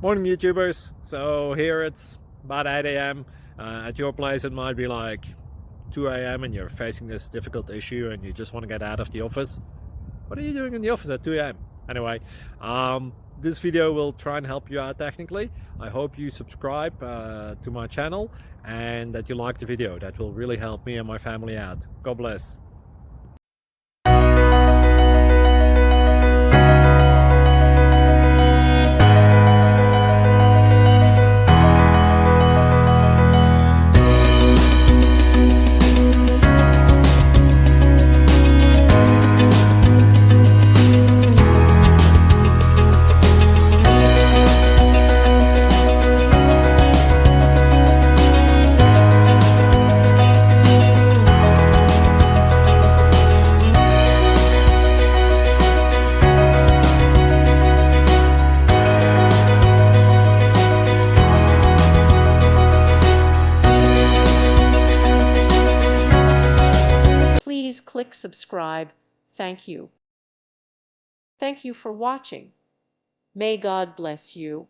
Morning YouTubers. So here it's about 8 a.m. At your place it might be like 2 a.m. and you're facing this difficult issue and you just want to get out of the office. What are you doing in the office at 2 a.m.? Anyway, this video will try and help you out technically. I hope you subscribe to my channel and that you like the video. That will really help me and my family out. God bless. Please click subscribe. Thank you. Thank you for watching. May God bless you.